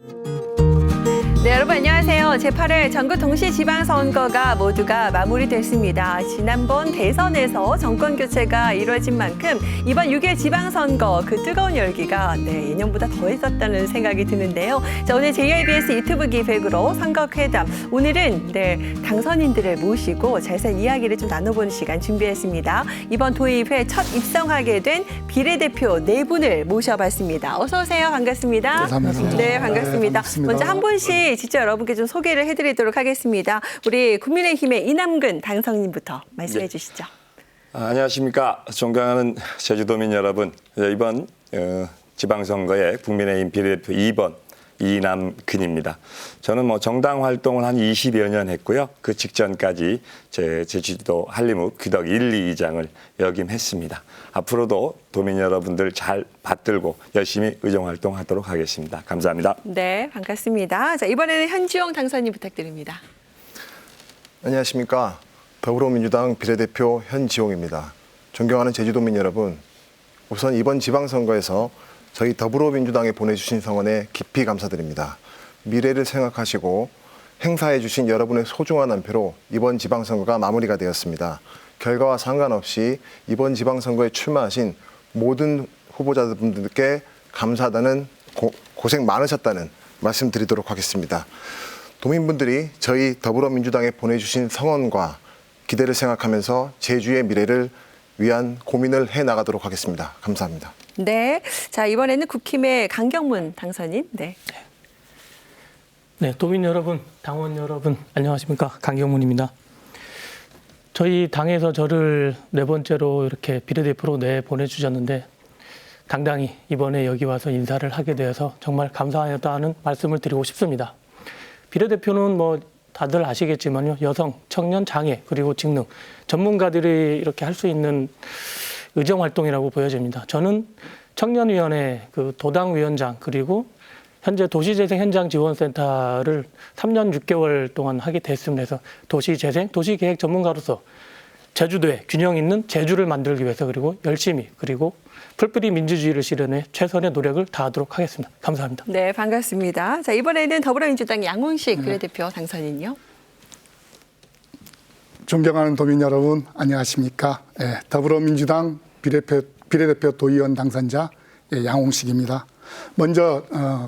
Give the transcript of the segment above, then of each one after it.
네, 여러분 안녕하세요. 제8회 전국 동시지방선거가 모두가 마무리됐습니다. 지난번 대선에서 정권 교체가 이루어진 만큼 이번 6일 지방선거 그 뜨거운 열기가 예년보다 더했었다는 생각이 드는데요. 자, 오늘 JIBS 유튜브 기획으로 선거회담, 오늘은 당선인들을 모시고 자세한 이야기를 좀 나눠보는 시간 준비했습니다. 이번 도의회 첫 입성하게 된 비례대표 4분을 모셔봤습니다. 어서 오세요. 반갑습니다. 반갑습니다. 네, 반갑습니다. 반갑습니다. 먼저 한 분씩 직접 여러분께 좀 소개를 해드리도록 하겠습니다. 우리 국민의힘의 이남근 당선인부터 말씀해 주시죠. 안녕하십니까. 존경하는 제주도민 여러분. 이번 지방선거에 국민의힘 비례대표 2번 이남근입니다. 저는 정당 활동을 한 20여 년 했고요. 그 직전까지 제주도 한림읍 귀덕 1, 2장을 역임했습니다. 앞으로도 도민 여러분들 잘 받들고 열심히 의정활동하도록 하겠습니다. 감사합니다. 네, 반갑습니다. 자, 이번에는 현지용 당선인 부탁드립니다. 안녕하십니까. 더불어민주당 비례대표 현지용입니다. 존경하는 제주도민 여러분, 우선 이번 지방선거에서 저희 더불어민주당에 보내주신 성원에 깊이 감사드립니다. 미래를 생각하시고 행사해 주신 여러분의 소중한 한 표로 이번 지방선거가 마무리가 되었습니다. 결과와 상관없이 이번 지방선거에 출마하신 모든 후보자분들께 감사하다는 고생 많으셨다는 말씀드리도록 하겠습니다. 도민분들이 저희 더불어민주당에 보내주신 성원과 기대를 생각하면서 제주의 미래를 위한 고민을 해나가도록 하겠습니다. 감사합니다. 네, 자 이번에는 국힘의 강경문 당선인. 네, 도민 여러분, 당원 여러분, 안녕하십니까. 강경문입니다. 저희 당에서 저를 4번째로 이렇게 비례대표로 보내주셨는데 당당히 이번에 여기 와서 인사를 하게 되어서 정말 감사하다는 말씀을 드리고 싶습니다. 비례대표는 다들 아시겠지만요. 여성, 청년, 장애, 그리고 직능, 전문가들이 이렇게 할 수 있는 의정활동이라고 보여집니다. 저는 청년위원회 도당위원장 그리고 현재 도시재생 현장지원센터를 3년 6개월 동안 하게 됐습니다. 그래서 도시재생, 도시계획 전문가로서 제주도에 균형 있는 제주를 만들기 위해서 그리고 열심히 그리고 풀뿌리 민주주의를 실현해 최선의 노력을 다하도록 하겠습니다. 감사합니다. 네, 반갑습니다. 자, 이번에는 더불어민주당 양홍식 비례대표 당선인요. 존경하는 도민 여러분, 안녕하십니까. 더불어민주당 비례대표 도의원 당선자 양홍식입니다. 먼저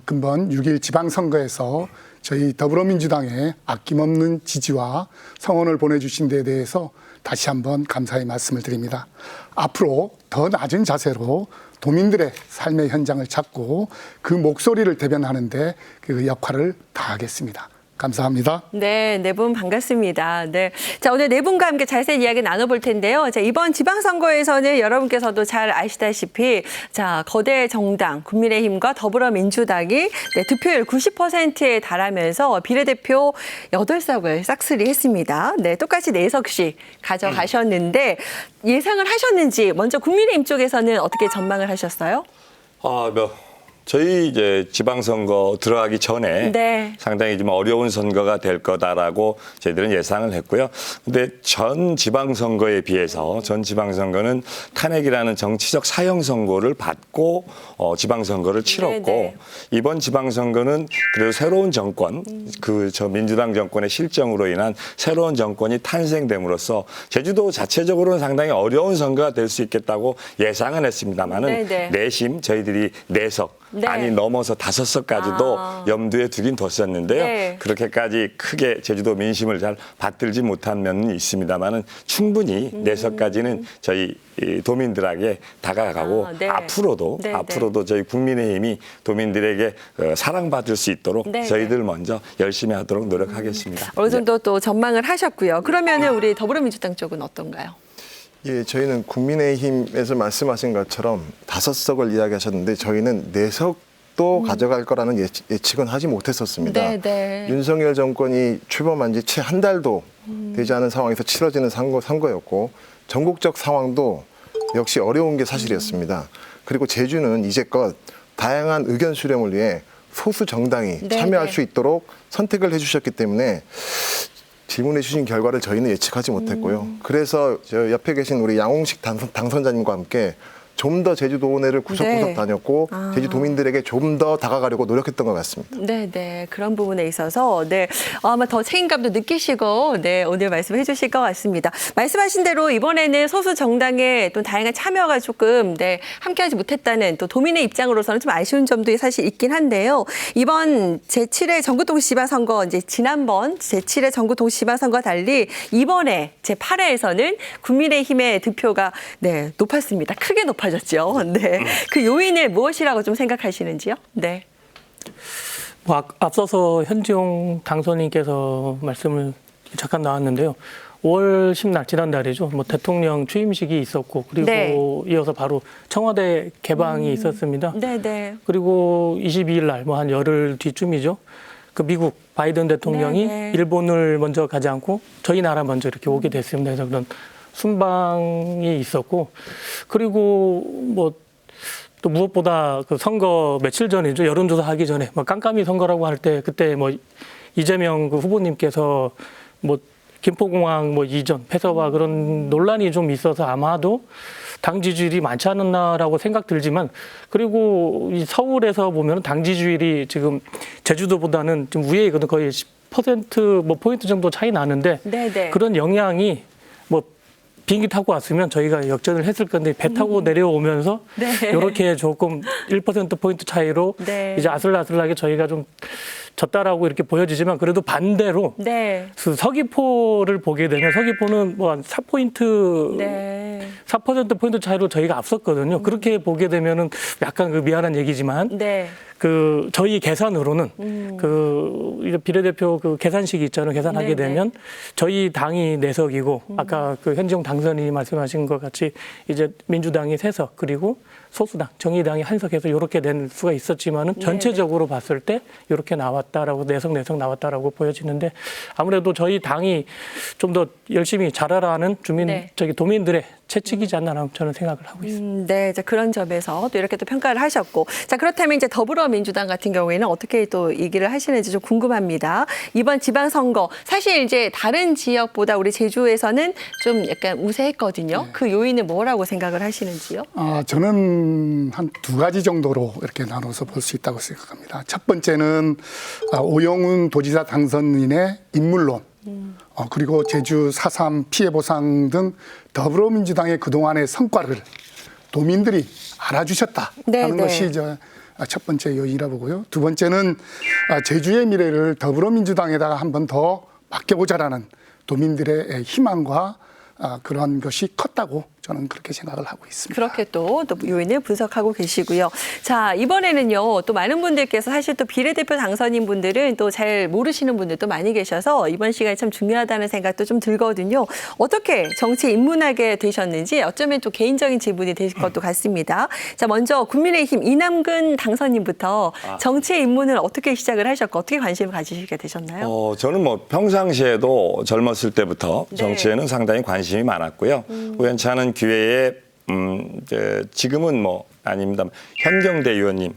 금번 6일 지방선거에서 저희 더불어민주당에 아낌없는 지지와 성원을 보내주신 데에 대해서 다시 한번 감사의 말씀을 드립니다. 앞으로 더 낮은 자세로 도민들의 삶의 현장을 찾고 그 목소리를 대변하는 데 그 역할을 다하겠습니다. 감사합니다. 네, 4분 반갑습니다. 네. 자, 오늘 4분과 함께 자세히 이야기 나눠볼 텐데요. 자, 이번 지방선거에서는 여러분께서도 잘 아시다시피 자, 거대 정당 국민의힘과 더불어민주당이 득표율 90%에 달하면서 비례대표 8석을 싹쓸이 했습니다. 네, 똑같이 4석씩 가져가셨는데 예상을 하셨는지 먼저 국민의힘 쪽에서는 어떻게 전망을 하셨어요? 저희 이제 지방선거 들어가기 전에 상당히 좀 어려운 선거가 될 거다라고 저희들은 예상을 했고요. 근데 전 지방선거에 비해서 전 지방선거는 탄핵이라는 정치적 사형 선고를 받고 지방선거를 치렀고 이번 지방선거는 그래도 새로운 정권, 민주당 정권의 실정으로 인한 새로운 정권이 탄생됨으로써 제주도 자체적으로는 상당히 어려운 선거가 될 수 있겠다고 예상은 했습니다만은 내심 저희들이 4석 아니 넘어서 5석까지도 염두에 두긴 뒀었는데요. 그렇게까지 크게 제주도 민심을 잘 받들지 못한 면은 있습니다만은 충분히 4석까지는 저희 도민들에게 다가가고 앞으로도 저희 국민의힘이 도민들에게 사랑받을 수 있도록 저희들 먼저 열심히 하도록 노력하겠습니다. 어느 정도 또 전망을 하셨고요. 그러면은 우리 더불어민주당 쪽은 어떤가요? 예, 저희는 국민의힘에서 말씀하신 것처럼 5석을 이야기하셨는데 저희는 4석도 가져갈 거라는 예측은 하지 못했었습니다. 윤석열 정권이 출범한 지 채 한 달도 되지 않은 상황에서 치러지는 선거였고 전국적 상황도 역시 어려운 게 사실이었습니다. 그리고 제주는 이제껏 다양한 의견 수렴을 위해 소수 정당이 참여할 수 있도록 선택을 해주셨기 때문에 질문해 주신 결과를 저희는 예측하지 못했고요. 그래서 저 옆에 계신 우리 양홍식 당선자님과 함께 좀 더 제주도내를 구석구석 네. 다녔고 제주도민들에게 좀 더 다가가려고 노력했던 것 같습니다. 네. 그런 부분에 있어서 아마 더 책임감도 느끼시고 오늘 말씀해 주실 것 같습니다. 말씀하신 대로 이번에는 소수 정당의 또 다양한 참여가 조금 함께하지 못했다는 또 도민의 입장으로서는 좀 아쉬운 점도 사실 있긴 한데요. 이번 제7회 전국동시지방선거 이제 지난번 제7회 전국동시지방선거와 달리 이번에 제8회에서는 국민의힘의 득표가 높았습니다. 크게 높아졌죠. 그 요인을 무엇이라고 좀 생각하시는지요? 네. 뭐 앞서서 현지용 당선인께서 말씀을 잠깐 나왔는데요. 5월 10날 지난달이죠. 뭐 대통령 취임식이 있었고 그리고 이어서 바로 청와대 개방이 있었습니다. 네. 그리고 22일 날 뭐 한 열흘 뒤쯤이죠. 그 미국 바이든 대통령이 일본을 먼저 가지 않고 저희 나라 먼저 이렇게 오게 됐습니다. 그래서 그런 순방이 있었고 그리고 뭐 또 무엇보다 그 선거 며칠 전이죠. 여론조사 하기 전에 뭐 깜깜이 선거라고 할 때 그때 뭐 이재명 그 후보님께서 뭐 김포공항 뭐 이전 폐쇄와 그런 논란이 좀 있어서 아마도 당 지지율이 많지 않았나라고 생각 들지만 그리고 이 서울에서 보면 당 지지율이 지금 제주도보다는 좀 위에 있거든. 거의 10% 뭐 포인트 정도 차이 나는데 그런 영향이 뭐 비행기 타고 왔으면 저희가 역전을 했을 건데 배 타고 내려오면서 이렇게 조금 1% 포인트 차이로 이제 아슬아슬하게 저희가 좀 졌다라고 이렇게 보여지지만 그래도 반대로 그 서귀포를 보게 되면 서귀포는 뭐 한 4포인트 4% 포인트 차이로 저희가 앞섰거든요. 그렇게 보게 되면은 약간 그 미안한 얘기지만 그 저희 계산으로는 그 이제 비례대표 그 계산식이 있잖아요. 계산하게 되면 저희 당이 4석이고 아까 그 현지용 당선인이 말씀하신 것 같이 이제 민주당이 3석 그리고 소수당 정의당이 1석 해서 이렇게 될 수가 있었지만은 전체적으로 봤을 때 이렇게 나왔다라고 4석 나왔다라고 보여지는데 아무래도 저희 당이 좀 더 열심히 잘하라는 저기 도민들의 채찍이지 않나 저는 생각을 하고 있습니다. 네, 자, 그런 점에서 또 이렇게 또 평가를 하셨고, 자, 그렇다면 이제 더불어민주당 같은 경우에는 어떻게 또 얘기를 하시는지 좀 궁금합니다. 이번 지방선거 사실 이제 다른 지역보다 우리 제주에서는 좀 약간 우세했거든요. 그 요인은 뭐라고 생각을 하시는지요? 저는 한 2가지 정도로 이렇게 나눠서 볼 수 있다고 생각합니다. 첫 번째는 오영훈 도지사 당선인의 인물론. 그리고 제주 4.3 피해 보상 등 더불어민주당의 그동안의 성과를 도민들이 알아주셨다는 것이 첫 번째 요인이라고 보고요. 두 번째는 제주의 미래를 더불어민주당에다가 한 번 더 맡겨보자라는 도민들의 희망과 그런 것이 컸다고 저는 그렇게 생각을 하고 있습니다. 그렇게 또 요인을 분석하고 계시고요. 자, 이번에는요, 또 많은 분들께서 사실 또 비례대표 당선인 분들은 또 잘 모르시는 분들도 많이 계셔서 이번 시간이 참 중요하다는 생각도 좀 들거든요. 어떻게 정치에 입문하게 되셨는지 어쩌면 또 개인적인 질문이 되실 것도 같습니다. 자, 먼저 국민의힘 이남근 당선인부터 정치에 입문을 어떻게 시작을 하셨고 어떻게 관심을 가지시게 되셨나요? 저는 뭐 평상시에도 젊었을 때부터 정치에는 상당히 관심이 많았고요. 우연찮은 기회에 지금은 뭐 아닙니다. 현경대 의원님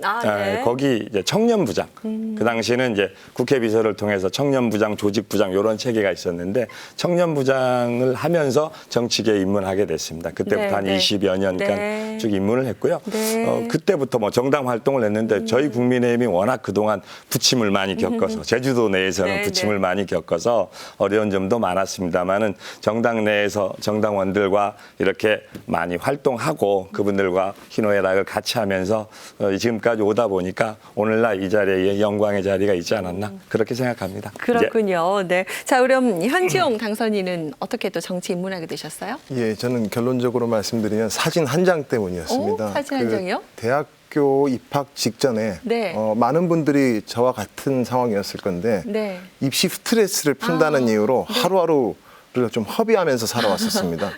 거기 이제 청년부장 그 당시에는 이제 국회 비서를 통해서 청년부장, 조직부장 이런 체계가 있었는데 청년부장을 하면서 정치계에 입문하게 됐습니다. 그때부터 한 20여 년간 쭉 입문을 했고요. 그때부터 뭐 정당 활동을 했는데 저희 국민의힘이 워낙 그동안 부침을 많이 겪어서 제주도 내에서는 부침을 많이 겪어서 어려운 점도 많았습니다만은 정당 내에서 정당원들과 이렇게 많이 활동하고 그분들과 희노애락을 같이 하면서 지금까지 오다 보니까 오늘날 이 자리에 영광의 자리가 있지 않았나 그렇게 생각합니다. 그렇군요. 네. 자, 그럼 현지용 당선인은 어떻게 또 정치 입문하게 되셨어요? 예, 저는 결론적으로 말씀드리면 사진 한 장 때문이었습니다. 사진 한 장이요? 대학교 입학 직전에 많은 분들이 저와 같은 상황이었을 건데 입시 스트레스를 푼다는 이유로 하루하루 좀 허비하면서 살아왔었습니다.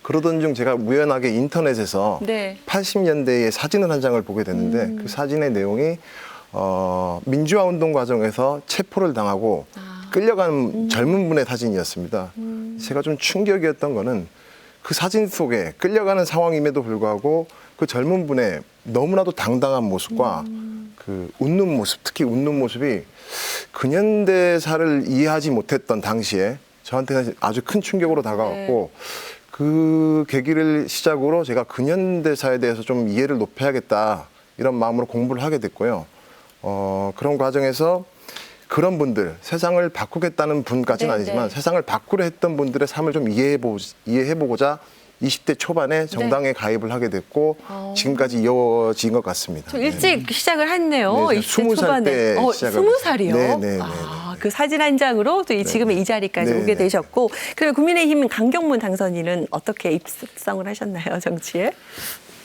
그러던 중 제가 우연하게 인터넷에서 80년대의 사진을 한 장을 보게 됐는데 그 사진의 내용이 민주화 운동 과정에서 체포를 당하고 끌려간 젊은 분의 사진이었습니다. 제가 좀 충격이었던 거는 그 사진 속에 끌려가는 상황임에도 불구하고 그 젊은 분의 너무나도 당당한 모습과 그 웃는 모습, 특히 웃는 모습이 근현대사를 이해하지 못했던 당시에 저한테는 아주 큰 충격으로 다가왔고 그 계기를 시작으로 제가 근현대사에 대해서 좀 이해를 높여야겠다 이런 마음으로 공부를 하게 됐고요. 그런 과정에서 그런 분들, 세상을 바꾸겠다는 분까지는 네, 아니지만 네. 세상을 바꾸려 했던 분들의 삶을 좀 이해해보고자 20대 초반에 정당에 가입을 하게 됐고 지금까지 이어진 것 같습니다. 좀 일찍 시작을 했네요. 네, 20대 20살 초반에. 때 시작을 20살이요? 네, 네, 네, 그 사진 한 장으로 또 지금의 이 자리까지 네, 오게 네. 되셨고, 그리고 국민의힘 강경문 당선인은 어떻게 입성을 하셨나요, 정치에?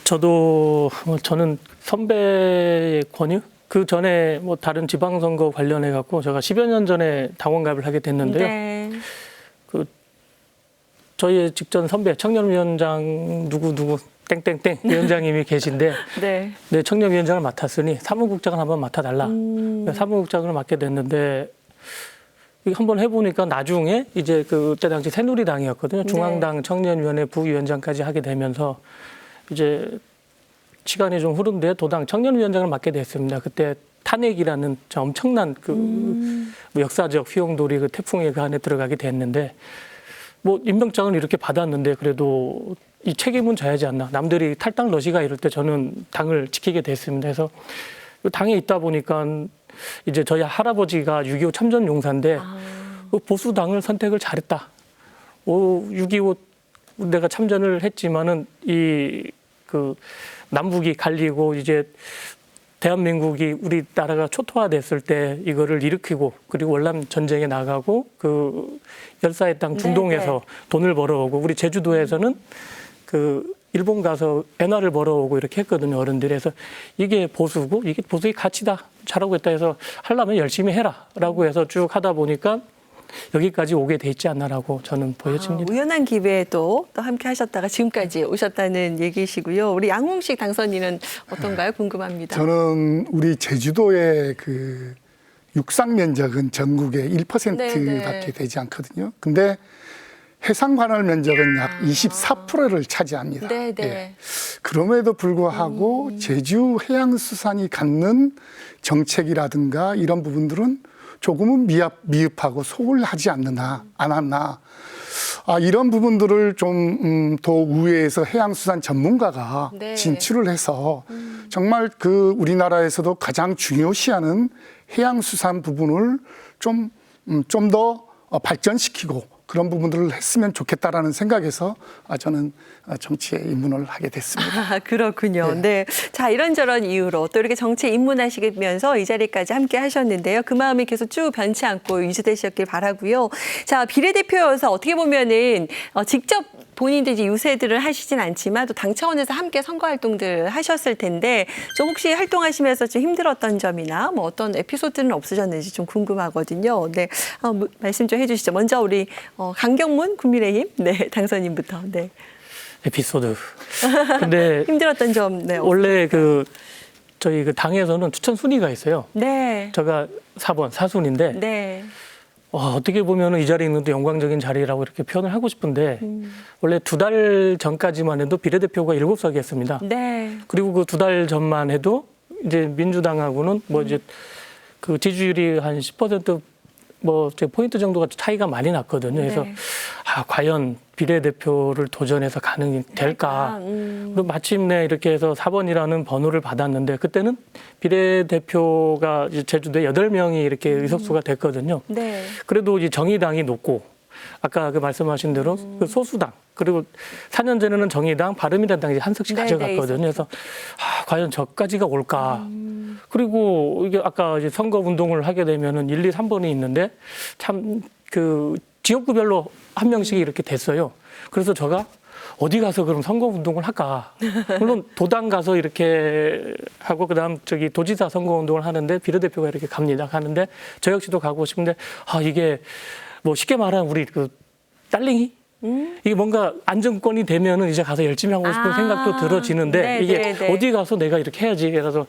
저는 선배의 권유? 그 전에 뭐 다른 지방선거 관련해 갖고 제가 10여 년 전에 당원 가입을 하게 됐는데요. 네. 저희의 직전 선배 청년위원장 누구 땡땡땡 위원장님이 계신데 네. 네, 청년위원장을 맡았으니 사무국장을 한번 맡아달라. 사무국장을 맡게 됐는데 이거 한번 해보니까 나중에 이제 그때 당시 새누리당이었거든요. 중앙당 청년위원회 부위원장까지 하게 되면서 이제 시간이 좀 흐른 뒤에 도당 청년위원장을 맡게 됐습니다. 그때 탄핵이라는 저 엄청난 뭐 역사적 휘용돌이 그 태풍의 그 안에 들어가게 됐는데 뭐 임명장을 이렇게 받았는데 그래도 이 책임은 져야지 않나. 남들이 탈당 러시가 이럴 때 저는 당을 지키게 됐습니다. 그래서 당에 있다 보니까 이제 저희 할아버지가 6.25 참전 용사인데 그 보수당을 선택을 잘했다. 6.25 내가 참전을 했지만은 그 남북이 갈리고 이제 대한민국이 우리나라가 초토화됐을 때 이거를 일으키고 그리고 월남 전쟁에 나가고 그 열사의 땅 중동에서 돈을 벌어오고 우리 제주도에서는 그 일본 가서 엔화를 벌어오고 이렇게 했거든요, 어른들이. 그래서 이게 보수고 이게 보수의 가치다. 잘하고 있다 해서 하려면 열심히 해라라고 해서 쭉 하다 보니까 여기까지 오게 돼 있지 않나라고 저는 보여집니다. 우연한 기회에 또 함께 하셨다가 지금까지 오셨다는 얘기시고요. 우리 양홍식 당선인은 어떤가요? 궁금합니다. 저는 우리 제주도의 그 육상 면적은 전국의 1%밖에 네. 되지 않거든요. 근데 해상 관할 면적은 약 24%를 차지합니다. 네, 네. 예. 그럼에도 불구하고 제주 해양수산이 갖는 정책이라든가 이런 부분들은 조금은 미흡하고 소홀하지 않았나. 이런 부분들을 좀 더 우회해서 해양수산 전문가가 네. 진출을 해서 정말 그 우리나라에서도 가장 중요시하는 해양수산 부분을 좀 더 발전시키고 그런 부분들을 했으면 좋겠다라는 생각에서 저는 정치에 입문을 하게 됐습니다. 그렇군요. 네. 자, 이런저런 이유로 또 이렇게 정치에 입문하시면서 이 자리까지 함께 하셨는데요. 그 마음이 계속 쭉 변치 않고 유지되셨길 바라고요. 자, 비례대표여서 어떻게 보면은 직접 본인들이 이제 유세들을 하시진 않지만 또 당 차원에서 함께 선거 활동들 하셨을 텐데 좀 혹시 활동하시면서 좀 힘들었던 점이나 뭐 어떤 에피소드는 없으셨는지 좀 궁금하거든요. 네, 말씀 좀 해주시죠. 먼저 우리 강경문 국민의힘 당선인부터. 네. 에피소드. 근데 힘들었던 점. 네. 원래 저희 그 당에서는 추천 순위가 있어요. 네. 제가 4번 사순인데 네. 어떻게 보면 이 자리에 있는 데 영광적인 자리라고 이렇게 표현을 하고 싶은데 원래 2달 전까지만 해도 비례대표가 7석이었습니다. 네. 그리고 그 2달 전만 해도 이제 민주당하고는 뭐 이제 그 지지율이 한 10% 뭐 포인트 정도가 차이가 많이 났거든요. 그래서 네. 과연 비례대표를 도전해서 가능될까? 그리고 마침내 이렇게 해서 4번이라는 번호를 받았는데 그때는 비례대표가 이제 제주도에 8명이 이렇게 의석수가 됐거든요. 네. 그래도 이제 정의당이 높고 아까 그 말씀하신 대로 그 소수당 그리고 4년 전에는 정의당, 바른미래당 이제 한 석씩 가져갔거든요. 그래서 과연 저까지가 올까? 그리고 이게 아까 이제 선거 운동을 하게 되면은 1, 2, 3번이 있는데 참 그 지역구별로 한 명씩 이렇게 됐어요. 그래서 제가 어디 가서 그럼 선거 운동을 할까? 물론 도당 가서 이렇게 하고 그다음 도지사 선거 운동을 하는데 비례대표가 이렇게 갑니다. 가는데 저 역시도 가고 싶은데 이게 뭐 쉽게 말하면 우리 그 딸링이 이게 뭔가 안정권이 되면은 이제 가서 열심히 하고 싶은 생각도 들어지는데 네, 이게 네, 네. 어디 가서 내가 이렇게 해야지. 그래서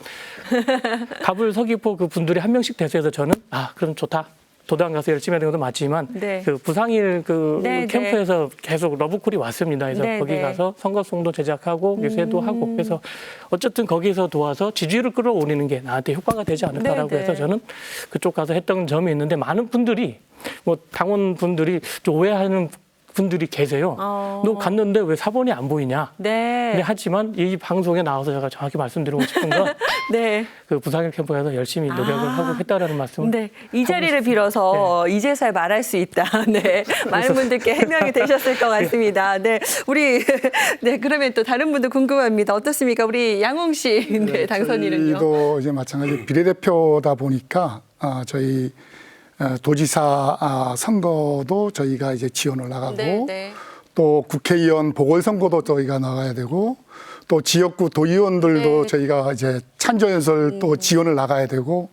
갑을 서귀포 그 분들이 한 명씩 돼서 저는 그럼 좋다. 도당 가서 열심히 하는 것도 맞지만 네. 그 부상일 그 네, 캠프에서 계속 러브콜이 왔습니다. 그래서 네, 거기 네. 가서 선거송도 제작하고 유세도 하고 그래서 어쨌든 거기서 도와서 지지율을 끌어올리는 게 나한테 효과가 되지 않을까라고 네, 네. 해서 저는 그쪽 가서 했던 점이 있는데 많은 분들이 뭐 당원분들이 좀 오해하는 분들이 계세요. 너 갔는데 왜 4번이 안 보이냐? 네. 근데 하지만 이 방송에 나와서 제가 정확히 말씀드리고 싶은 건 네. 그 부상일 캠프에서 열심히 노력을 하고 했다라는 말씀을 네. 이 자리를 빌어서 이제서야 말할 수 있다. 네. 많은 분들께 해명이 되셨을 것 같습니다. 네. 우리 네, 그러면 또 다른 분들 궁금합니다. 어떻습니까? 우리 양홍 씨 네, 당선인은요. 저희도 이제 마찬가지 비례대표다 보니까 저희 도지사 선거도 저희가 이제 지원을 나가고 네, 네. 또 국회의원 보궐선거도 저희가 나가야 되고 또 지역구 도의원들도 네. 저희가 이제 찬조연설 또 지원을 나가야 되고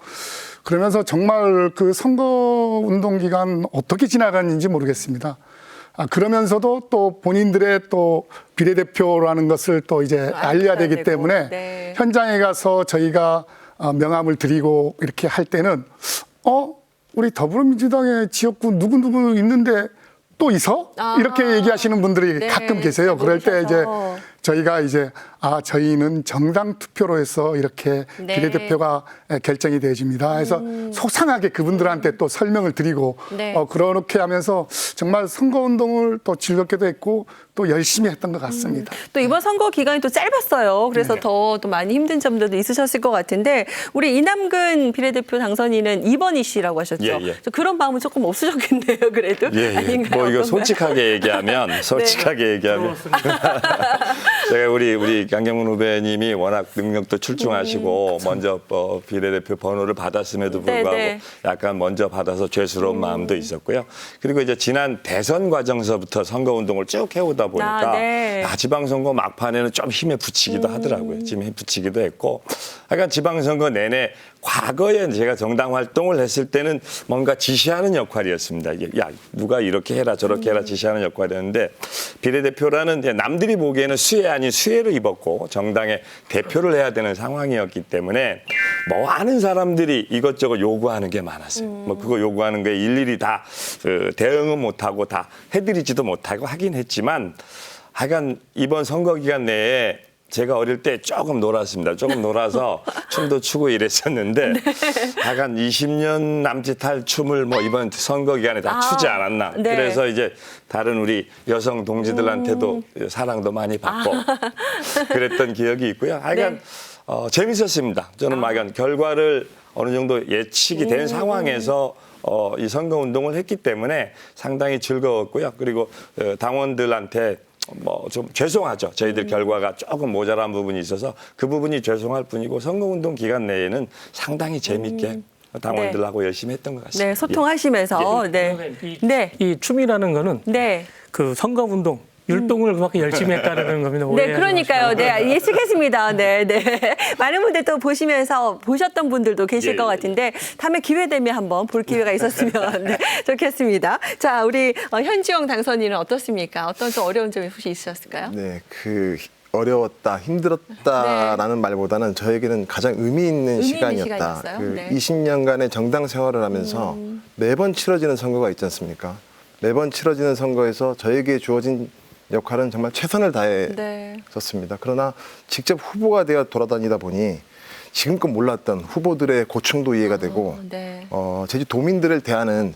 그러면서 정말 그 선거운동 기간 어떻게 지나갔는지 모르겠습니다. 그러면서도 또 본인들의 또 비례대표라는 것을 또 이제 알려야 되기 되고, 때문에 네. 현장에 가서 저희가 명함을 드리고 이렇게 할 때는 우리 더불어민주당의 지역구 누구누구 있는데 또 있어? 이렇게 얘기하시는 분들이 네. 가끔 계세요. 그럴 때 이제 모르셔서. 저희가 이제 저희는 정당 투표로 해서 이렇게 네. 비례대표가 결정이 되어집니다. 해서 속상하게 그분들한테 또 설명을 드리고 네. 그렇게 하면서 정말 선거운동을 또 즐겁게도 했고 또 열심히 했던 것 같습니다. 또 이번 선거 기간이 또 짧았어요. 그래서 더 또 많이 힘든 점들도 있으셨을 것 같은데 우리 이남근 비례대표 당선인은 2번이시라고 하셨죠. 예, 예. 그런 마음은 조금 없으셨겠네요. 그래도 예, 예. 아닌가요? 뭐 이거 어떤가요? 솔직하게 얘기하면 제가 우리 강경문 후배님이 워낙 능력도 출중하시고 먼저 비례대표 번호를 받았음에도 네, 불구하고 네. 약간 먼저 받아서 죄스러운 마음도 있었고요. 그리고 이제 지난 대선 과정서부터 선거 운동을 쭉 해오다 보니까 네. 지방선거 막판에는 좀 힘에 부치기도 하더라고요. 힘에 부치기도 했고, 하여간 지방선거 내내 과거에 제가 정당 활동을 했을 때는 뭔가 지시하는 역할이었습니다. 이게 야 누가 이렇게 해라 저렇게 해라 지시하는 역할이었는데 비례대표라는 이제 남들이 보기에는 수혜 아닌 수혜를 입었고 정당의 대표를 해야 되는 상황이었기 때문에 뭐 아는 사람들이 이것저것 요구하는 게 많았어요. 뭐 그거 요구하는 게 일일이 다 대응은 못하고 다 해드리지도 못하고 하긴 했지만 하여간 이번 선거 기간 내에 제가 어릴 때 조금 놀았습니다. 조금 놀아서 춤도 추고 이랬었는데 하여간 20년 남짓할 춤을 뭐 이번 선거 기간에 다 추지 않았나. 네. 그래서 이제 다른 우리 여성 동지들한테도 사랑도 많이 받고 그랬던 기억이 있고요. 하여간 재밌었습니다. 저는 막연 결과를 어느 정도 예측이 된 상황에서 이 선거 운동을 했기 때문에 상당히 즐거웠고요. 그리고 당원들한테 뭐 좀 죄송하죠. 저희들 결과가 조금 모자란 부분이 있어서 그 부분이 죄송할 뿐이고 선거운동 기간 내에는 상당히 재밌게 당원들하고 열심히 했던 것 같습니다. 네, 소통하시면서 네. 네. 이 춤이라는 거는 네. 그 선거운동 율동을 그만큼 열심히 했다는 겁니다. 네, 오해하지 그러니까요. 마시고. 네, 예측했습니다. 네, 네. 많은 분들 또 보시면서 보셨던 분들도 계실 예, 것 예. 같은데 다음에 기회 되면 한번 볼 기회가 있었으면 네, 좋겠습니다. 자, 우리 현지영 당선인은 어떻습니까? 어떤 또 어려운 점이 혹시 있으셨을까요? 네, 어려웠다, 힘들었다라는 말보다는 저에게는 가장 의미 있는 의미 있는 시간이었다. 시간이었어요? 네. 20년간의 정당 생활을 하면서 매번 치러지는 선거가 있지 않습니까? 매번 치러지는 선거에서 저에게 주어진 역할은 정말 최선을 다했었습니다. 그러나 직접 후보가 되어 돌아다니다 보니 지금껏 몰랐던 후보들의 고충도 이해가 되고 네. 제주 도민들을 대하는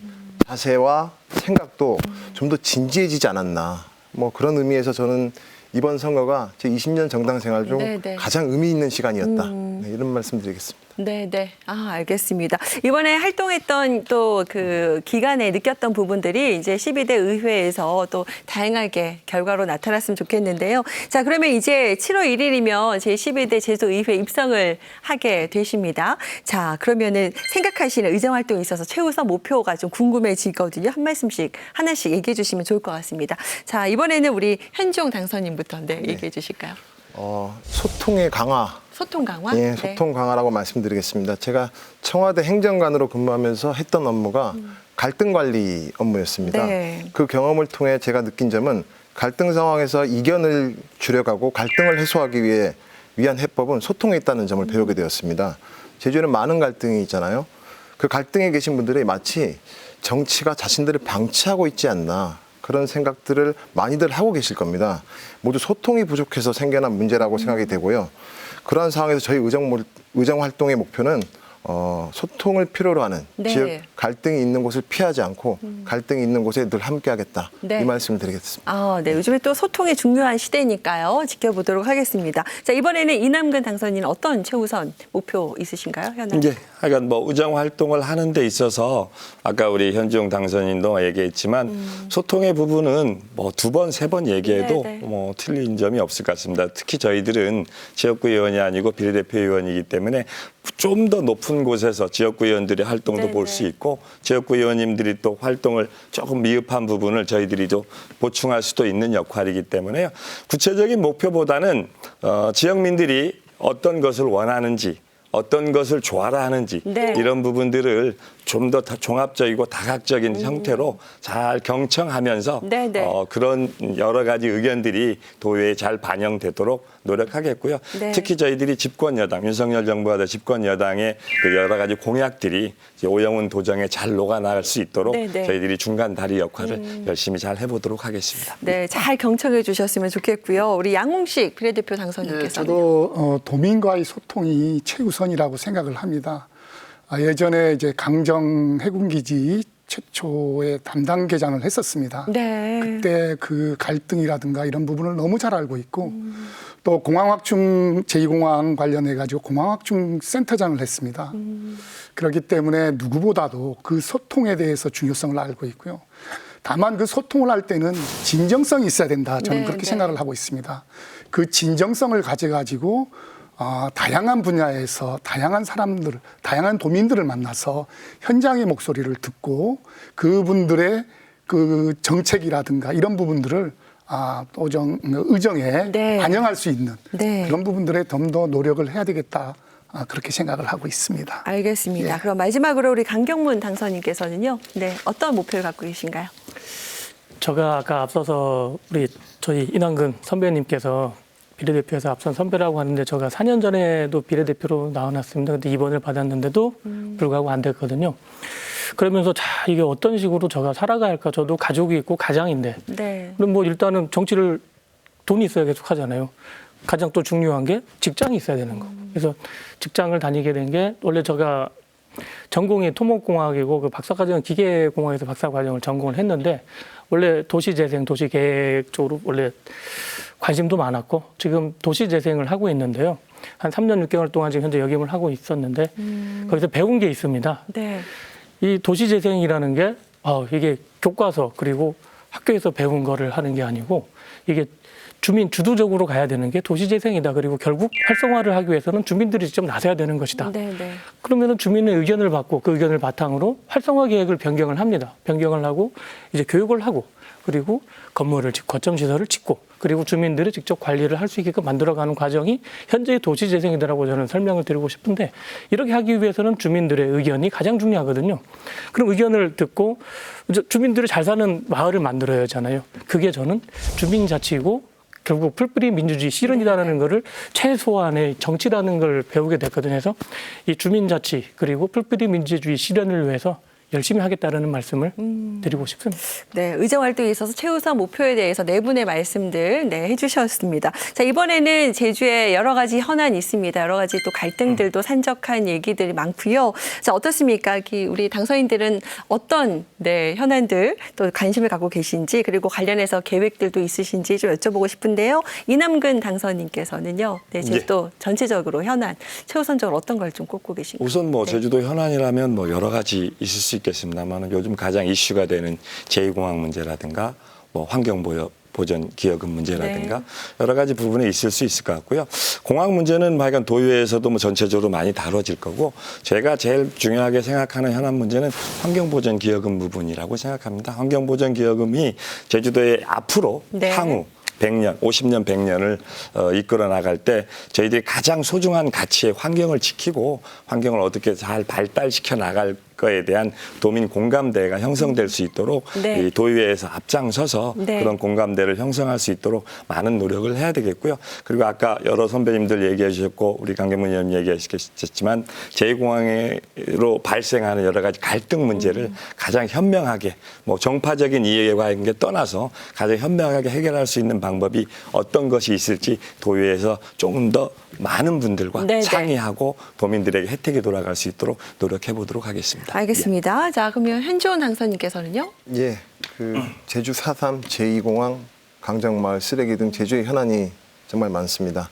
자세와 생각도 좀 더 진지해지지 않았나. 뭐 그런 의미에서 저는 이번 선거가 제 20년 정당 생활 중 네, 네. 가장 의미 있는 시간이었다. 네, 이런 말씀드리겠습니다. 네, 네. 알겠습니다. 이번에 활동했던 또 그 기간에 느꼈던 부분들이 이제 12대 의회에서 또 다양하게 결과로 나타났으면 좋겠는데요. 자, 그러면 이제 7월 1일이면 제 12대 제주의회 입성을 하게 되십니다. 자, 그러면은 생각하시는 의정 활동에 있어서 최우선 목표가 좀 궁금해지거든요. 한 말씀씩 하나씩 얘기해 주시면 좋을 것 같습니다. 자, 이번에는 우리 현지용 당선인부터 얘기해 주실까요? 소통의 강화. 소통 강화? 예, 네. 소통 강화라고 말씀드리겠습니다. 제가 청와대 행정관으로 근무하면서 했던 업무가 갈등 관리 업무였습니다. 네. 그 경험을 통해 제가 느낀 점은 갈등 상황에서 이견을 줄여가고 갈등을 해소하기 위한 해법은 소통에 있다는 점을 배우게 되었습니다. 제주에는 많은 갈등이 있잖아요. 그 갈등에 계신 분들이 마치 정치가 자신들을 방치하고 있지 않나 그런 생각들을 많이들 하고 계실 겁니다. 모두 소통이 부족해서 생겨난 문제라고 생각이 되고요. 그러한 상황에서 저희 의정 활동의 목표는 소통을 필요로 하는 네. 지역 갈등이 있는 곳을 피하지 않고 갈등이 있는 곳에 늘 함께하겠다. 네. 이 말씀을 드리겠습니다. 아, 네. 요즘에 또 소통이 중요한 시대니까요. 지켜보도록 하겠습니다. 자, 이번에는 이남근 당선인은 어떤 최우선 목표 있으신가요, 현안? 이제 하여간 뭐 의정 활동을 하는 데 있어서 아까 우리 현지용 당선인도 얘기했지만 소통의 부분은 뭐 2번, 3번 얘기해도 네네. 뭐 틀린 점이 없을 것 같습니다. 특히 저희들은 지역구 의원이 아니고 비례대표 의원이기 때문에 좀 더 높은 곳에서 지역구 의원들의 활동도 네네. 볼 수 있고 지역구 의원님들이 또 활동을 조금 미흡한 부분을 저희들이 또 보충할 수도 있는 역할이기 때문에요. 구체적인 목표보다는 지역민들이 어떤 것을 원하는지 어떤 것을 좋아라 하는지 네. 이런 부분들을 좀 더 종합적이고 다각적인 형태로 잘 경청하면서 네네. 그런 여러 가지 의견들이 도의회에 잘 반영되도록 노력하겠고요. 네. 특히 저희들이 집권 여당, 윤석열 정부가 된 집권 여당의 그 여러 가지 공약들이 이제 오영훈 도정에 잘 녹아나갈 수 있도록 네네. 저희들이 중간 다리 역할을 열심히 잘 해보도록 하겠습니다. 네, 잘 경청해 주셨으면 좋겠고요. 우리 양홍식 비례대표 예, 당선인께서는. 저도 도민과의 소통이 최우선이라고 생각을 합니다. 예전에 이제 강정 해군기지 최초의 담당 계장을 했었습니다. 네. 그때 그 갈등이라든가 이런 부분을 너무 잘 알고 있고 또 공항확충 제2공항 관련해 가지고 공항확충 센터장을 했습니다. 그렇기 때문에 누구보다도 그 소통에 대해서 중요성을 알고 있고요. 다만 그 소통을 할 때는 진정성이 있어야 된다. 저는 네, 그렇게 네. 생각을 하고 있습니다. 그 진정성을 가져가지고 다양한 분야에서 다양한 사람들, 다양한 도민들을 만나서 현장의 목소리를 듣고 그분들의 그 정책이라든가 이런 부분들을 의정에 네. 반영할 수 있는 네. 그런 부분들에 좀 더 노력을 해야 되겠다. 그렇게 생각을 하고 있습니다. 알겠습니다. 예. 그럼 마지막으로 우리 강경문 당선인께서는요. 네, 어떤 목표를 갖고 계신가요? 제가 아까 앞서서 저희 이남근 선배님께서 비례대표에서 앞선 선배라고 하는데 제가 4년 전에도 비례대표로 나와놨습니다. 근데 입원을 받았는데도 불구하고 안 됐거든요. 그러면서 이게 어떤 식으로 제가 살아가야 할까? 저도 가족이 있고 가장인데. 네. 그럼 뭐 일단은 정치를 돈이 있어야 계속 하잖아요. 가장 또 중요한 게 직장이 있어야 되는 거. 그래서 직장을 다니게 된 게 원래 제가 전공이 토목공학이고 그 박사과정은 기계공학에서 박사과정을 전공을 했는데 원래 도시재생, 도시계획 쪽으로 원래 관심도 많았고 지금 도시재생을 하고 있는데요. 한 3년 6개월 동안 지금 현재 역임을 하고 있었는데 거기서 배운 게 있습니다. 네. 이 도시재생이라는 게 이게 교과서 그리고 학교에서 배운 거를 하는 게 아니고 이게 주민 주도적으로 가야 되는 게 도시재생이다. 그리고 결국 활성화를 하기 위해서는 주민들이 직접 나서야 되는 것이다. 네, 네. 그러면은 주민의 의견을 받고 그 의견을 바탕으로 활성화 계획을 변경을 합니다. 변경을 하고 이제 교육을 하고 그리고 건물을 짓고 거점 시설을 짓고 그리고 주민들이 직접 관리를 할 수 있게끔 만들어가는 과정이 현재의 도시재생이라고 저는 설명을 드리고 싶은데 이렇게 하기 위해서는 주민들의 의견이 가장 중요하거든요. 그럼 의견을 듣고 주민들이 잘 사는 마을을 만들어야 하잖아요. 그게 저는 주민자치이고 결국 풀뿌리 민주주의 실현이라는 거를 최소한의 정치라는 걸 배우게 됐거든요. 그래서 이 주민자치 그리고 풀뿌리 민주주의 실현을 위해서 열심히 하겠다라는 말씀을 드리고 싶습니다. 네, 의정 활동에 있어서 최우선 목표에 대해서 네 분의 말씀들 해주셨습니다. 자, 이번에는 제주에 여러 가지 현안이 있습니다. 여러 가지 또 갈등들도 산적한 얘기들이 많고요. 자, 어떻습니까? 우리 당선인들은 어떤 현안들 또 관심을 갖고 계신지 그리고 관련해서 계획들도 있으신지 좀 여쭤보고 싶은데요. 이남근 당선인께서는요. 네, 제주도 전체적으로 현안 최우선적으로 어떤 걸 좀 꼽고 계신가요? 우선 제주도 현안이라면 여러 가지 있을 수 있겠습니다만 요즘 가장 이슈가 되는 제2공항 문제라든가 환경보전 기여금 문제라든가 여러 가지 부분에 있을 수 있을 것 같고요. 공항 문제는 하여간 도의회에서도 전체적으로 많이 다뤄질 거고 제가 제일 중요하게 생각하는 현안 문제는 환경보전 기여금 부분이라고 생각합니다. 환경보전 기여금이 제주도의 앞으로 향후 100년, 50년, 100년을 이끌어 나갈 때 저희들이 가장 소중한 가치의 환경을 지키고 환경을 어떻게 잘 발달시켜 나갈 거에 대한 도민 공감대가 형성될 수 있도록 이 도의회에서 앞장서서 그런 공감대를 형성할 수 있도록 많은 노력을 해야 되겠고요. 그리고 아까 여러 선배님들 얘기해 주셨고 우리 강경문 의원님 얘기하셨지만 제2공항으로 발생하는 여러 가지 갈등 문제를 가장 현명하게 정파적인 이해에 관계 떠나서 가장 현명하게 해결할 수 있는 방법이 어떤 것이 있을지 도의회에서 조금 더 많은 분들과 상의하고 도민들에게 혜택이 돌아갈 수 있도록 노력해 보도록 하겠습니다. 있습니다. 알겠습니다. 자, 그러면 현지원 당선인께서는요? 예, 제주 4.3 제2공항 강정마을 쓰레기 등 제주의 현안이 정말 많습니다.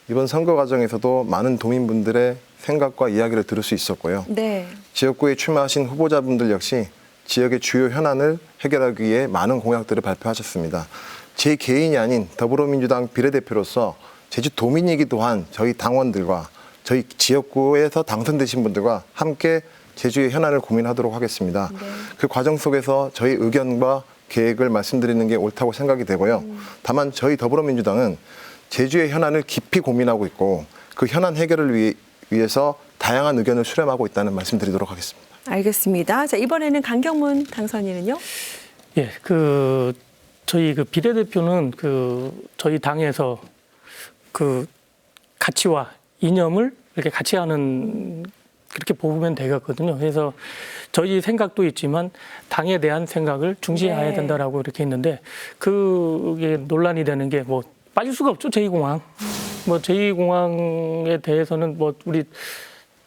이번 선거 과정에서도 많은 도민분들의 생각과 이야기를 들을 수 있었고요. 네. 지역구에 출마하신 후보자분들 역시 지역의 주요 현안을 해결하기 위해 많은 공약들을 발표하셨습니다. 제 개인이 아닌 더불어민주당 비례대표로서 제주도민이기도 한 저희 당원들과 저희 지역구에서 당선되신 분들과 함께 제주의 현안을 고민하도록 하겠습니다. 네. 그 과정 속에서 저희 의견과 계획을 말씀드리는 게 옳다고 생각이 되고요. 다만 저희 더불어민주당은 제주의 현안을 깊이 고민하고 있고 그 현안 해결을 위해서 다양한 의견을 수렴하고 있다는 말씀드리도록 하겠습니다. 알겠습니다. 자, 이번에는 강경문 당선인은요? 예, 저희 비례대표는 저희 당에서 가치와 이념을 이렇게 같이 하는 그렇게 보면 되겠거든요. 그래서 저희 생각도 있지만 당에 대한 생각을 중시해야 네. 된다라고 이렇게 했는데 그게 논란이 되는 게 뭐 빠질 수가 없죠. 제2공항. 뭐 제2공항에 대해서는 뭐 우리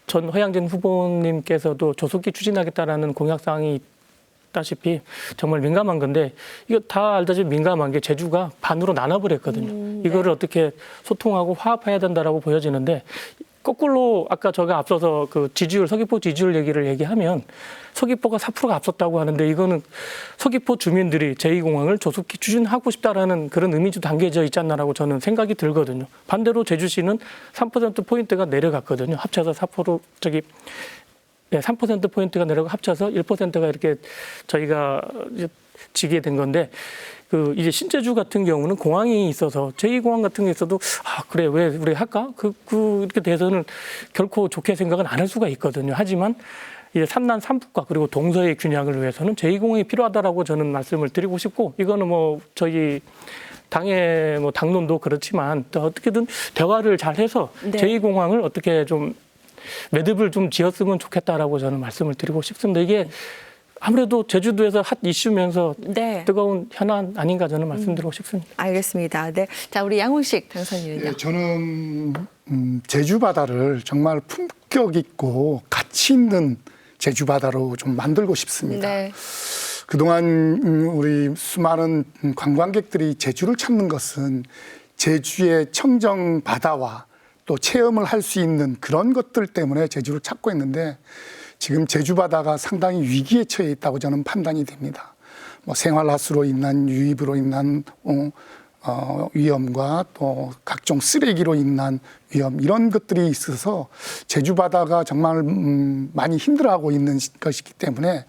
전 허양진 후보님께서도 조속히 추진하겠다라는 공약사항이 있다시피 정말 민감한 건데 이거 다 알다시피 민감한 게 제주가 반으로 나눠버렸거든요. 네. 이거를 어떻게 소통하고 화합해야 된다라고 보여지는데 거꾸로 아까 제가 앞서서 서귀포 지지율 얘기를 얘기하면 서귀포가 4%가 앞섰다고 하는데 이거는 서귀포 주민들이 제2공항을 조속히 추진하고 싶다라는 그런 의미도 담겨져 있지 않나라고 저는 생각이 들거든요. 반대로 제주시는 3%포인트가 내려갔거든요. 합쳐서 3%포인트가 내려가 합쳐서 1%가 이렇게 저희가 이제 지게 된 건데 이제 신제주 같은 경우는 공항이 있어서 제2공항 같은 게 있어도 그래 왜 우리 할까? 이렇게 돼서는 결코 좋게 생각은 안 할 수가 있거든요. 하지만 이제 삼남 삼북과 그리고 동서의 균형을 위해서는 제2공항이 필요하다라고 저는 말씀을 드리고 싶고 이거는 뭐 저희 당의 뭐 당론도 그렇지만 또 어떻게든 대화를 잘 해서 네. 제2공항을 어떻게 좀 매듭을 좀 지었으면 좋겠다라고 저는 말씀을 드리고 싶습니다. 이게 아무래도 제주도에서 핫 이슈면서 네. 뜨거운 현안 아닌가 저는 말씀드리고 싶습니다. 알겠습니다. 네. 자, 우리 양홍식 당선인은요? 예, 저는 제주 바다를 정말 품격 있고 가치 있는 제주 바다로 좀 만들고 싶습니다. 네. 그동안 우리 수많은 관광객들이 제주를 찾는 것은 제주의 청정 바다와 또 체험을 할 수 있는 그런 것들 때문에 제주를 찾고 있는데 지금 제주 바다가 상당히 위기에 처해 있다고 저는 판단이 됩니다. 뭐 생활하수로 인한 유입으로 인한 위험과 또 각종 쓰레기로 인한 위험 이런 것들이 있어서 제주 바다가 정말 많이 힘들어하고 있는 것이기 때문에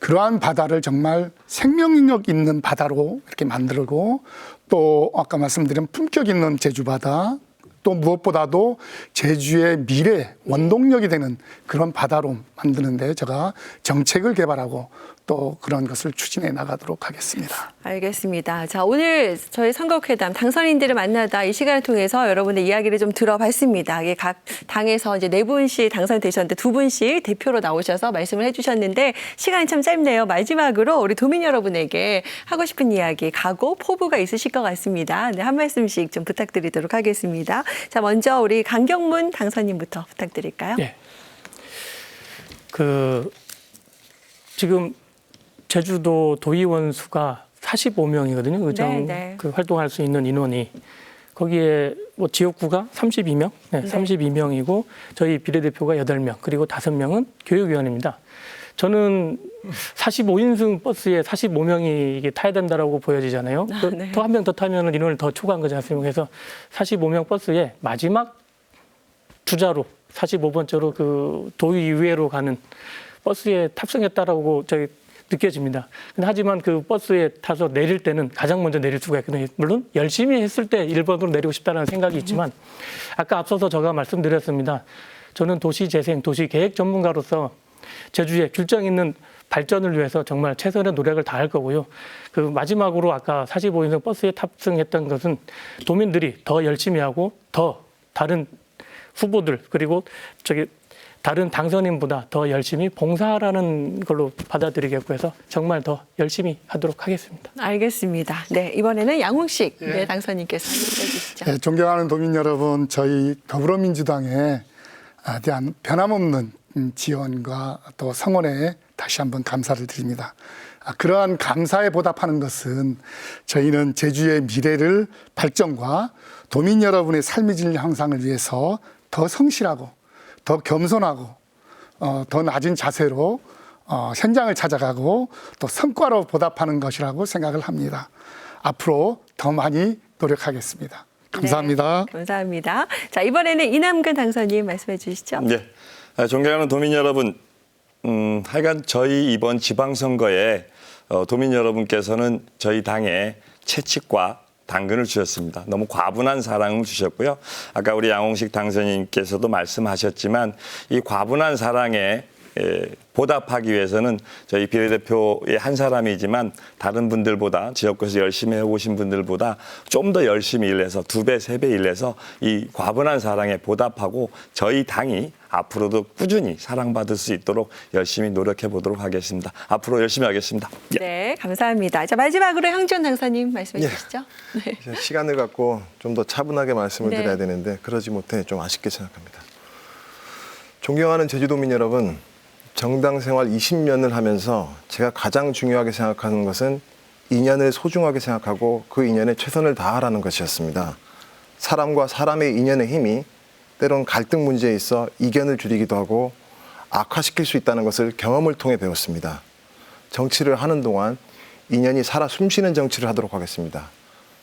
그러한 바다를 정말 생명력 있는 바다로 이렇게 만들고 또 아까 말씀드린 품격 있는 제주 바다 또 무엇보다도 제주의 미래 원동력이 되는 그런 바다로 만드는데 제가 정책을 개발하고 또 그런 것을 추진해 나가도록 하겠습니다. 알겠습니다. 자, 오늘 저희 선거회담 당선인들을 만나다 이 시간을 통해서 여러분의 이야기를 좀 들어봤습니다. 이게 각 당에서 이제 4분씩 당선되셨는데 2분씩 대표로 나오셔서 말씀을 해주셨는데 시간이 참 짧네요. 마지막으로 우리 도민 여러분에게 하고 싶은 이야기, 각오, 포부가 있으실 것 같습니다. 네, 한 말씀씩 좀 부탁드리도록 하겠습니다. 자, 먼저 우리 강경문 당선인부터 부탁드릴까요? 네. 지금 제주도 도의원 수가 45명이거든요. 의정 네. 활동할 수 있는 인원이. 거기에 뭐 지역구가 32명, 네, 네. 32명이고 저희 비례대표가 8명, 그리고 5명은 교육위원입니다. 저는 45인승 버스에 45명이 이게 타야 된다라고 보여지잖아요. 네. 더 한 명 더 타면 인원을 더 초과한 거지 않습니까? 그래서 45명 버스에 마지막 주자로 45번째로 도의회로 가는 버스에 탑승했다라고 저희 느껴집니다. 하지만 그 버스에 타서 내릴 때는 가장 먼저 내릴 수가 있거든요. 물론 열심히 했을 때 1번으로 내리고 싶다는 생각이 있지만 아까 앞서서 제가 말씀드렸습니다. 저는 도시재생, 도시계획 전문가로서 제주의 균형 있는 발전을 위해서 정말 최선의 노력을 다할 거고요. 마지막으로 아까 45인승 버스에 탑승했던 것은 도민들이 더 열심히 하고 더 다른 후보들 그리고 다른 당선인보다 더 열심히 봉사하라는 걸로 받아들이겠고 해서 정말 더 열심히 하도록 하겠습니다. 알겠습니다. 네, 이번에는 양홍식 예. 네, 당선인께서 해주시죠. 네, 존경하는 도민 여러분, 저희 더불어민주당에 대한 변함없는 지원과 또 성원에 다시 한번 감사를 드립니다. 그러한 감사에 보답하는 것은 저희는 제주의 미래를 발전과 도민 여러분의 삶의 질 향상을 위해서 더 성실하고 더 겸손하고 더 낮은 자세로 현장을 찾아가고 또 성과로 보답하는 것이라고 생각을 합니다. 앞으로 더 많이 노력하겠습니다. 감사합니다. 네, 감사합니다. 자, 이번에는 이남근 당선인 말씀해 주시죠. 네. 존경하는 도민 여러분, 하여간 저희 이번 지방선거에 도민 여러분께서는 저희 당에 채찍과 당근을 주셨습니다. 너무 과분한 사랑을 주셨고요. 아까 우리 양홍식 당선인께서도 말씀하셨지만 이 과분한 사랑에 보답하기 위해서는 저희 비례대표의 한 사람이지만 다른 분들보다 지역구에서 열심히 해오신 분들보다 좀 더 열심히 일해서 2배, 3배 일해서 이 과분한 사랑에 보답하고 저희 당이 앞으로도 꾸준히 사랑받을 수 있도록 열심히 노력해 보도록 하겠습니다. 앞으로 열심히 하겠습니다. 네, 감사합니다. 자, 마지막으로 형준 당선인 말씀해 주시죠. 네. 시간을 갖고 좀 더 차분하게 말씀을 네. 드려야 되는데 그러지 못해 좀 아쉽게 생각합니다. 존경하는 제주도민 여러분, 정당 생활 20년을 하면서 제가 가장 중요하게 생각하는 것은 인연을 소중하게 생각하고 그 인연에 최선을 다하라는 것이었습니다. 사람과 사람의 인연의 힘이 때론 갈등 문제에 있어 이견을 줄이기도 하고 악화시킬 수 있다는 것을 경험을 통해 배웠습니다. 정치를 하는 동안 인연이 살아 숨쉬는 정치를 하도록 하겠습니다.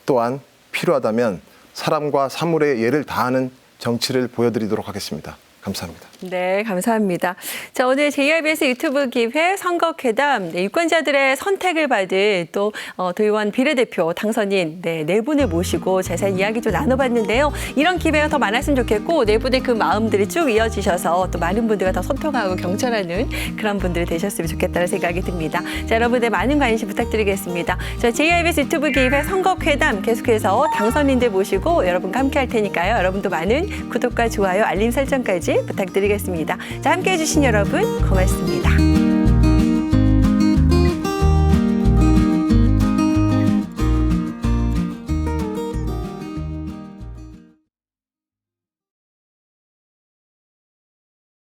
또한 필요하다면 사람과 사물에 예를 다하는 정치를 보여드리도록 하겠습니다. 감사합니다. 네, 감사합니다. 자, 오늘 JIBS 유튜브 기회 선거회담 유권자들의 선택을 받은 또 도의원 비례대표 당선인 네 분을 모시고 자세한 이야기 좀 나눠봤는데요. 이런 기회가 더 많았으면 좋겠고 네 분의 그 마음들이 쭉 이어지셔서 또 많은 분들과 더 소통하고 경청하는 그런 분들이 되셨으면 좋겠다는 생각이 듭니다. 자, 여러분들 많은 관심 부탁드리겠습니다. 자, JIBS 유튜브 기회 선거회담 계속해서 당선인들 모시고 여러분과 함께 할 테니까요. 여러분도 많은 구독과 좋아요, 알림 설정까지 부탁드리겠습니다. 자, 함께해 주신 여러분 고맙습니다.